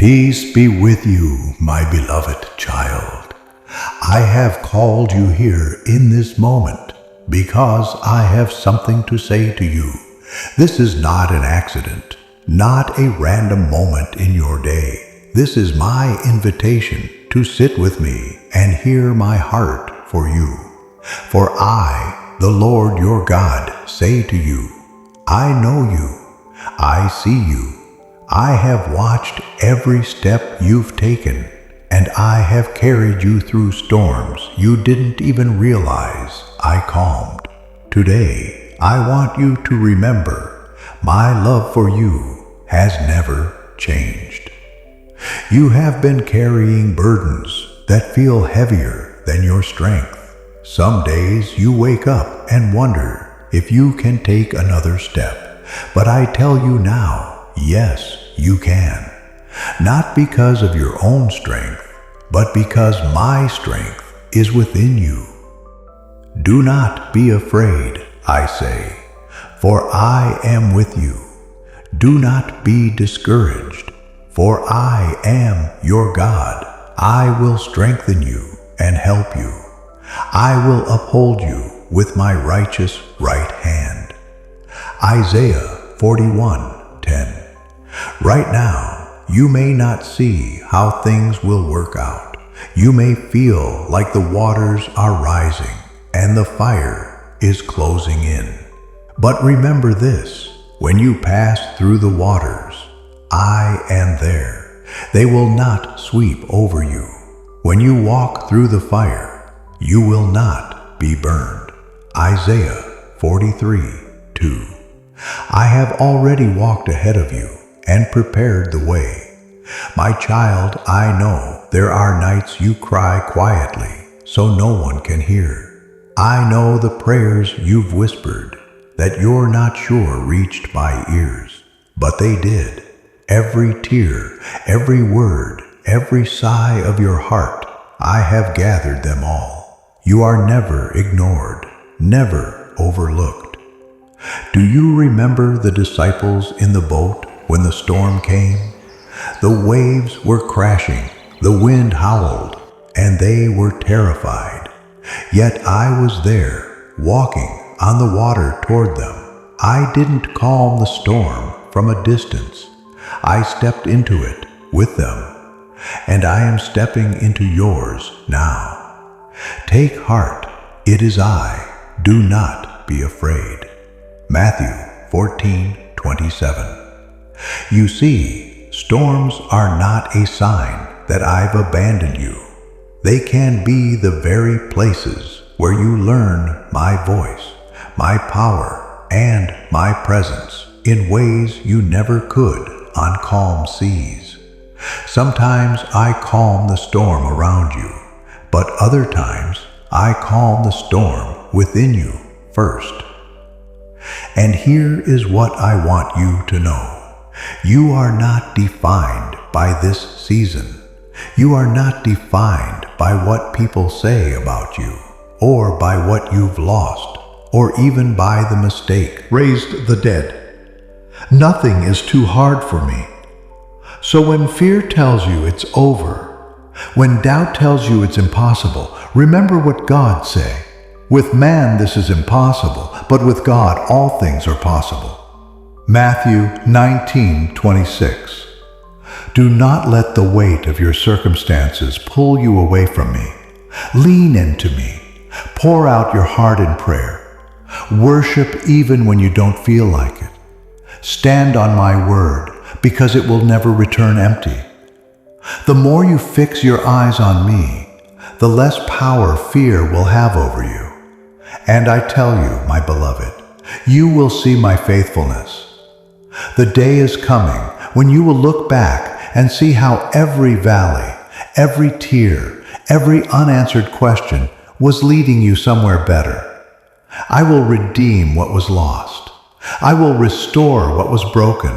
Peace be with you, my beloved child. I have called you here in this moment because I have something to say to you. This is not an accident, not a random moment in your day. This is my invitation to sit with me and hear my heart for you. For I, the Lord your God, say to you, I know you, I see you. I have watched every step you've taken, and I have carried you through storms you didn't even realize I calmed. Today, I want you to remember, my love for you has never changed. You have been carrying burdens that feel heavier than your strength. Some days you wake up and wonder if you can take another step, but I tell you now, yes, you can. Not because of your own strength, but because my strength is within you. Do not be afraid, I say, for I am with you. Do not be discouraged, for I am your God. I will strengthen you and help you. I will uphold you with my righteous right hand. Isaiah 41:10. Right now, you may not see how things will work out. You may feel like the waters are rising and the fire is closing in. But remember this, when you pass through the waters, I am there. They will not sweep over you. When you walk through the fire, you will not be burned. Isaiah 43:2. I have already walked ahead of you and prepared the way. My child, I know there are nights you cry quietly so no one can hear. I know the prayers you've whispered that you're not sure reached my ears, but they did. Every tear, every word, every sigh of your heart, I have gathered them all. You are never ignored, never overlooked. Do you remember the disciples in the boat when the storm came? The waves were crashing, the wind howled, and they were terrified. Yet I was there, walking on the water toward them. I didn't calm the storm from a distance. I stepped into it with them, and I am stepping into yours now. Take heart, it is I. Do not be afraid. Matthew 14:27. You see, storms are not a sign that I've abandoned you. They can be the very places where you learn my voice, my power, and my presence in ways you never could on calm seas. Sometimes I calm the storm around you, but other times I calm the storm within you first. And here is what I want you to know. You are not defined by this season. You are not defined by what people say about you, or by what you've lost, or even by the mistake raised the dead. Nothing is too hard for me. So when fear tells you it's over, when doubt tells you it's impossible, remember what God say. With man this is impossible, but with God all things are possible. Matthew 19:26. Do not let the weight of your circumstances pull you away from me. Lean into me. Pour out your heart in prayer. Worship even when you don't feel like it. Stand on my word, because it will never return empty. The more you fix your eyes on me, the less power fear will have over you. And I tell you, my beloved, you will see my faithfulness. The day is coming when you will look back and see how every valley, every tear, every unanswered question was leading you somewhere better. I will redeem what was lost. I will restore what was broken.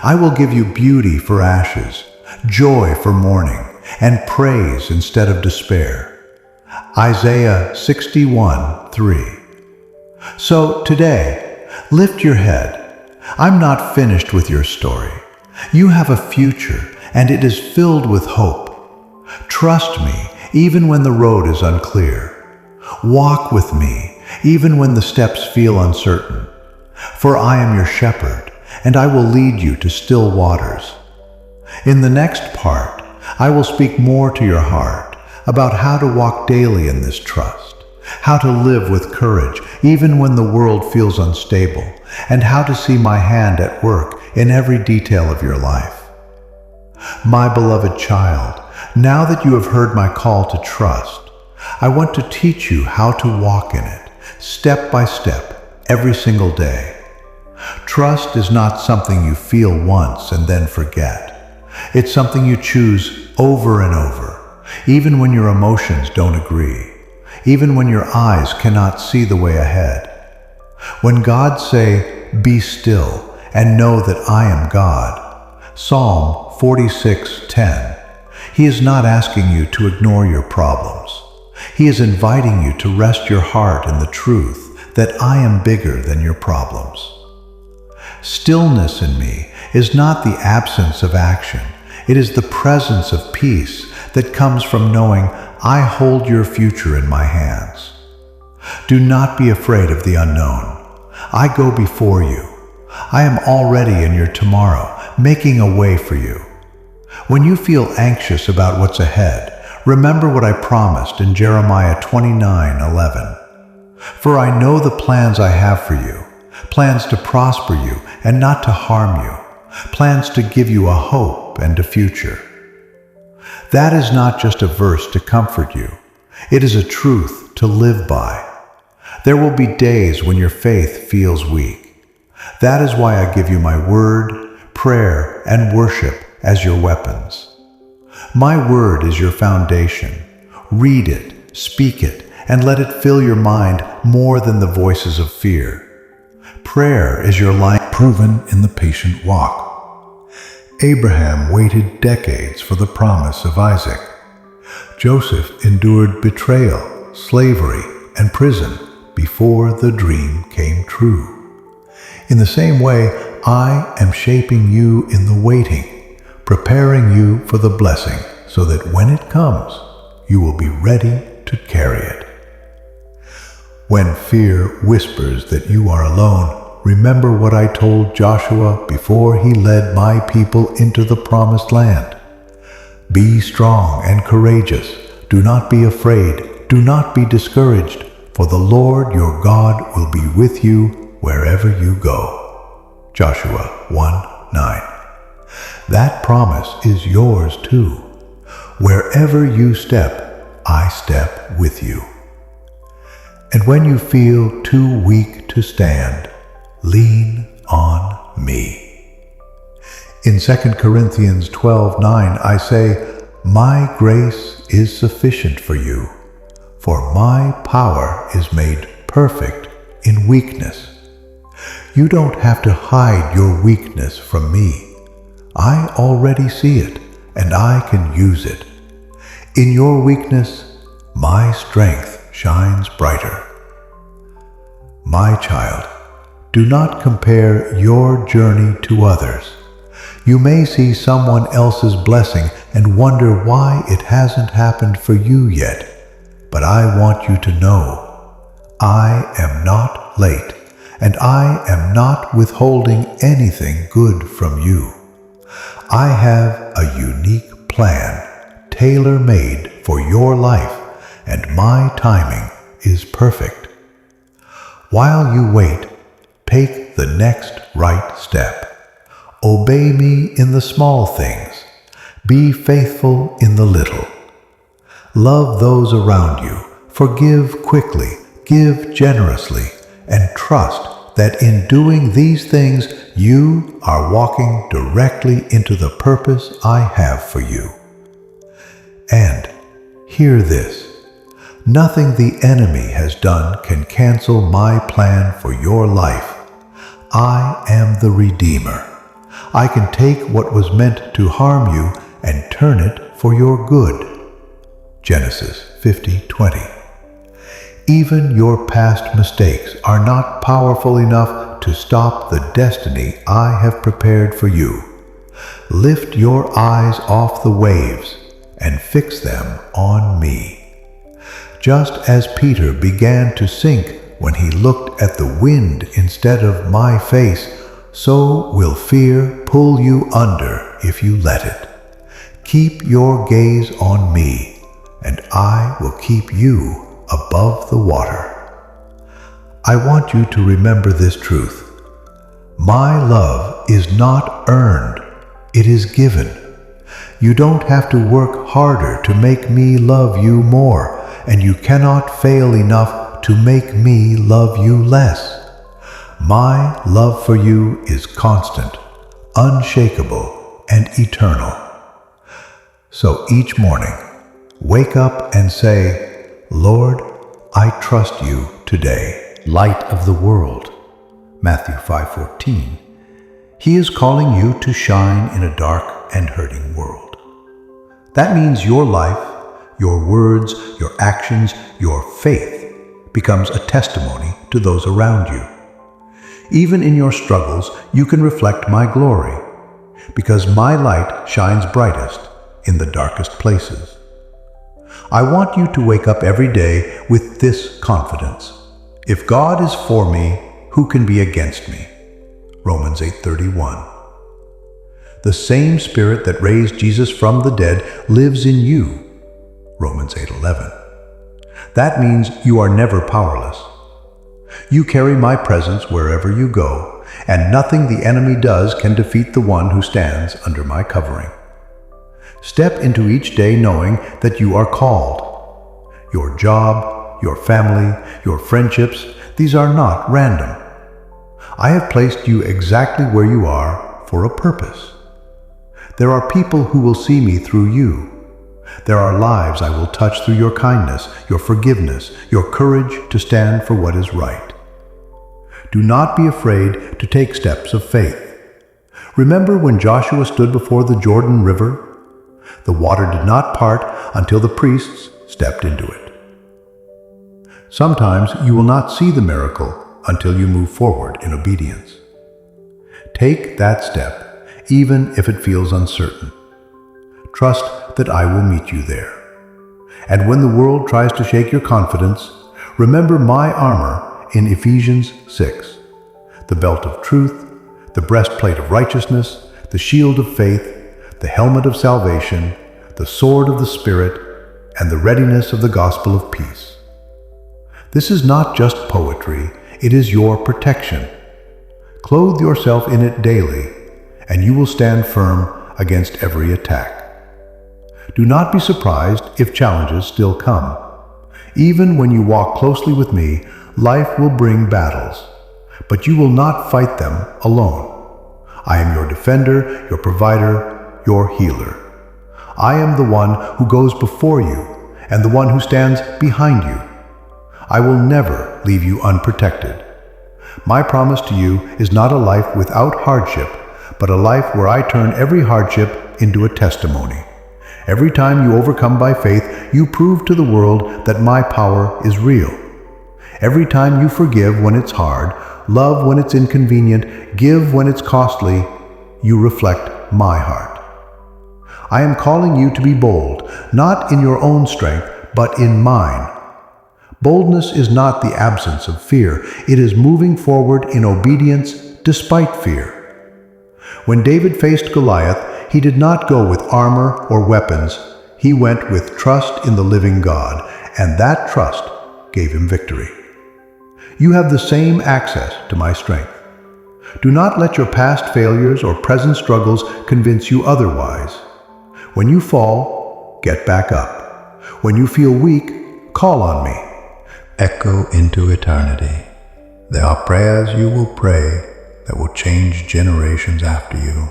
I will give you beauty for ashes, joy for mourning, and praise instead of despair. Isaiah 61:3. So today, lift your head. I'm not finished with your story. You have a future, and it is filled with hope. Trust me, even when the road is unclear. Walk with me, even when the steps feel uncertain. For I am your shepherd, and I will lead you to still waters. In the next part, I will speak more to your heart about how to walk daily in this trust, how to live with courage even when the world feels unstable, and how to see my hand at work in every detail of your life. My beloved child, now that you have heard my call to trust, I want to teach you how to walk in it, step by step, every single day. Trust is not something you feel once and then forget. It's something you choose over and over, even when your emotions don't agree, even when your eyes cannot see the way ahead. When God say, "Be still and know that I am God," Psalm 46:10, He is not asking you to ignore your problems. He is inviting you to rest your heart in the truth that I am bigger than your problems. Stillness in me is not the absence of action. It is the presence of peace that comes from knowing I hold your future in my hands. Do not be afraid of the unknown. I go before you. I am already in your tomorrow, making a way for you. When you feel anxious about what's ahead, remember what I promised in Jeremiah 29:11. For I know the plans I have for you, plans to prosper you and not to harm you, plans to give you a hope and a future. That is not just a verse to comfort you. It is a truth to live by. There will be days when your faith feels weak. That is why I give you my word, prayer, and worship as your weapons. My word is your foundation. Read it, speak it, and let it fill your mind more than the voices of fear. Prayer is your life proven in the patient walk. Abraham waited decades for the promise of Isaac. Joseph endured betrayal, slavery, and prison before the dream came true. In the same way, I am shaping you in the waiting, preparing you for the blessing so that when it comes, you will be ready to carry it. When fear whispers that you are alone, remember what I told Joshua before he led my people into the promised land. Be strong and courageous. Do not be afraid. Do not be discouraged, for the Lord your God will be with you wherever you go. Joshua 1:9. That promise is yours too. Wherever you step, I step with you. And when you feel too weak to stand, lean on me. In 2 Corinthians 12:9, I say, "My grace is sufficient for you, for my power is made perfect in weakness." You don't have to hide your weakness from me. I already see it, and I can use it. In your weakness, my strength shines brighter. My child, do not compare your journey to others. You may see someone else's blessing and wonder why it hasn't happened for you yet. But I want you to know, I am not late, and I am not withholding anything good from you. I have a unique plan, tailor-made for your life, and my timing is perfect. While you wait, take the next right step. Obey me in the small things. Be faithful in the little. Love those around you. Forgive quickly. Give generously. And trust that in doing these things, you are walking directly into the purpose I have for you. And hear this. Nothing the enemy has done can cancel my plan for your life. I am the Redeemer. I can take what was meant to harm you and turn it for your good. Genesis 50:20. Even your past mistakes are not powerful enough to stop the destiny I have prepared for you. Lift your eyes off the waves and fix them on me. Just as Peter began to sink when he looked at the wind instead of my face, so will fear pull you under if you let it. Keep your gaze on me, and I will keep you above the water. I want you to remember this truth. My love is not earned, it is given. You don't have to work harder to make me love you more, and you cannot fail enough to make me love you less. My love for you is constant, unshakable, and eternal. So each morning, wake up and say, Lord, I trust you today. Light of the world, Matthew 5:14. He is calling you to shine in a dark and hurting world. That means your life, your words, your actions, your faith becomes a testimony to those around you. Even in your struggles, you can reflect my glory, because my light shines brightest in the darkest places. I want you to wake up every day with this confidence. If God is for me, who can be against me? Romans 8:31. The same Spirit that raised Jesus from the dead lives in you. Romans 8:11. That means you are never powerless. You carry my presence wherever you go, and nothing the enemy does can defeat the one who stands under my covering. Step into each day knowing that you are called. Your job, your family, your friendships, these are not random. I have placed you exactly where you are for a purpose. There are people who will see me through you. There are lives I will touch through your kindness, your forgiveness, your courage to stand for what is right. Do not be afraid to take steps of faith. Remember when Joshua stood before the Jordan River? The water did not part until the priests stepped into it. Sometimes you will not see the miracle until you move forward in obedience. Take that step, even if it feels uncertain. Trust that I will meet you there. And when the world tries to shake your confidence, remember my armor in Ephesians 6. The belt of truth, the breastplate of righteousness, the shield of faith, the helmet of salvation, the sword of the Spirit, and the readiness of the gospel of peace. This is not just poetry, it is your protection. Clothe yourself in it daily, and you will stand firm against every attack. Do not be surprised if challenges still come. Even when you walk closely with me, life will bring battles, but you will not fight them alone. I am your defender, your provider, your healer. I am the one who goes before you and the one who stands behind you. I will never leave you unprotected. My promise to you is not a life without hardship, but a life where I turn every hardship into a testimony. Every time you overcome by faith, you prove to the world that my power is real. Every time you forgive when it's hard, love when it's inconvenient, give when it's costly, you reflect my heart. I am calling you to be bold, not in your own strength, but in mine. Boldness is not the absence of fear. It is moving forward in obedience despite fear. When David faced Goliath, he did not go with armor or weapons. He went with trust in the living God, and that trust gave him victory. You have the same access to my strength. Do not let your past failures or present struggles convince you otherwise. When you fall, get back up. When you feel weak, call on me. Echo into eternity. There are prayers you will pray that will change generations after you.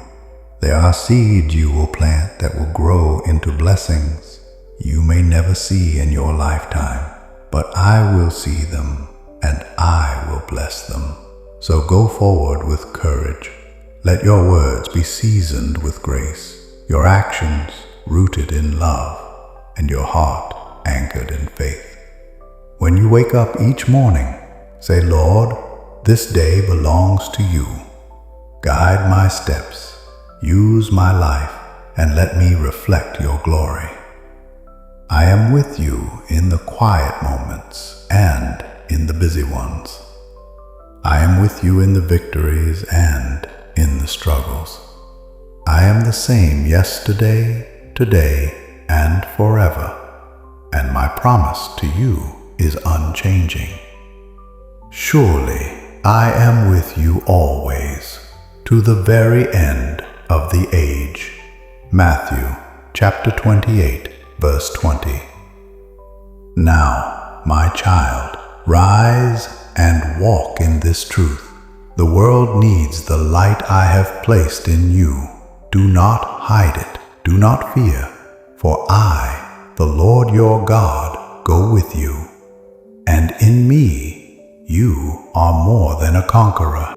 There are seeds you will plant that will grow into blessings you may never see in your lifetime, but I will see them and I will bless them. So go forward with courage. Let your words be seasoned with grace, your actions rooted in love, and your heart anchored in faith. When you wake up each morning, say, Lord, this day belongs to you. Guide my steps, Use my life and let me reflect your glory. I am with you in the quiet moments and in the busy ones. I am with you in the victories and in the struggles. I am the same yesterday, today, and forever, and my promise to you is unchanging. Surely I am with you always, to the very end of the age. Matthew chapter 28, verse 20. Now, my child, rise and walk in this truth. The world needs the light I have placed in you. Do not hide it. Do not fear, for I, the Lord your God, go with you. And in me, you are more than a conqueror.